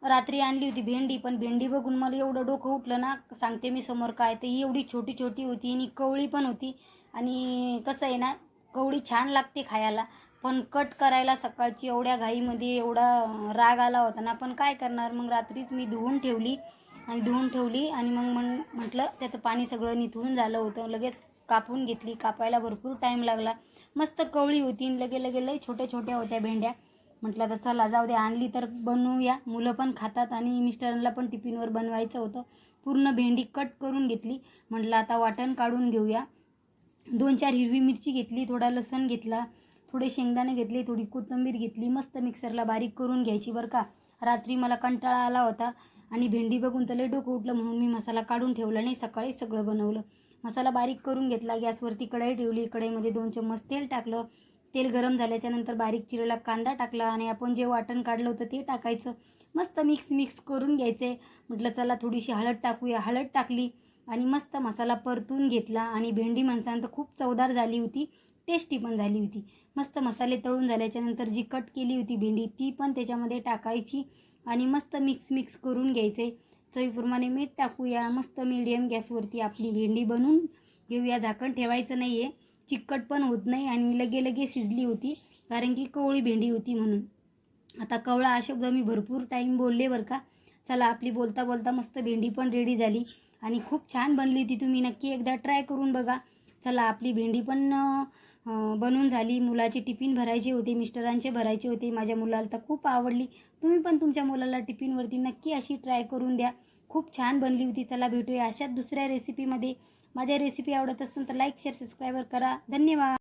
रात्री आणली होती भेंडी, पण भेंडी बघून मला एवढं डोकं उठलं ना, सांगते मी समोर काय. तर ही एवढी छोटी छोटी होती आणि कवळी पण होती. आणि कसं आहे ना, कवळी छान लागते खायला, पण कट करायला सकाळची एवढ्या घाईमध्ये एवढा राग आला होता ना. पण काय करणार, मग रात्रीच मी धुवून ठेवली आणि मग म्हटलं त्याचं पाणी सगळं निथळून झालं होतं. लगेच कापून घेतली. कापायला भरपूर टाईम लागला. मस्त कवळी होती आणि लगे लय छोट्या छोट्या होत्या भेंड्या. म्हटलं आता चला जाऊ दे, आणली तर बनवूया, मुलं पण खातात आणि मिस्टरांना पण टिफिनवर बनवायचं होतं. पूर्ण भेंडी कट करून घेतली. म्हटलं आता वाटण काढून घेऊया. 2-4 हिरवी मिरची घेतली, थोडा लसूण घेतला, थोडे शेंगदाणे घेतले, थोडी कोथिंबीर घेतली. मस्त मिक्सरला बारीक करून घ्यायची बरं का. रात्री मला कंटाळा आला होता आणि भेंडी बघून तर लय डोकं उठलं, म्हणून मी मसाला काढून ठेवला नाही, सकाळी सगळं बनवलं. मसाला बारीक करून घेतला. गॅसवरती कढई ठेवली. कढईमध्ये 2 चम्मच तेल टाकलं. तेल गरम झाल्याच्या नंतर बारीक चिरलेला कांदा टाकला आणि आपण जे वाटण काढलं होतं ते टाकायचं. मस्त मिक्स करून घ्यायचे. म्हटलं चला थोडीशी हळद टाकूया. हळद टाकली आणि मस्त मसाला परतून घेतला. आणि भेंडी म्हणसान तर खूप चवदार झाली होती, टेस्टी पण झाली होती. मस्त मसाले तळून झाल्याच्या नंतर जी कट केली होती भेंडी ती पण त्याच्यामध्ये टाकायची आणि मस्त मिक्स करून घ्यायचे. चवीप्रमाणे मीठ टाकूया. मस्त मीडियम गॅसवरती आपली भेंडी बनवून घेऊया. झाकण ठेवायचं नाही आहे, चिकट पण होत नाही आणि लगे शिजली होती, कारण की कवळी भेंडी होती म्हणून. आता कवळा हा शब्द मी भरपूर टाईम बोलले बरं का. चला आपली बोलता बोलता मस्त भेंडी पण रेडी झाली आणि खूप छान बनली होती. तुम्ही नक्की एकदा ट्राय करून बघा. चला आपली भेंडी पण बनवून झाली. मुलाचे टिफिन भरायचे होते, मिस्टरांचे भरायचे होते. माझ्या मुलाला तर खूप आवडली. तुम्ही पण तुमच्या मुलाला टिफिनवरती नक्की अशी ट्राय करून द्या. खूप छान बनली होती. चला भेटूया अशाच दुसऱ्या रेसिपीमध्ये. माझ्या रेसिपी आवडत असेल तर लाईक शेअर सबस्क्राईब करा. धन्यवाद.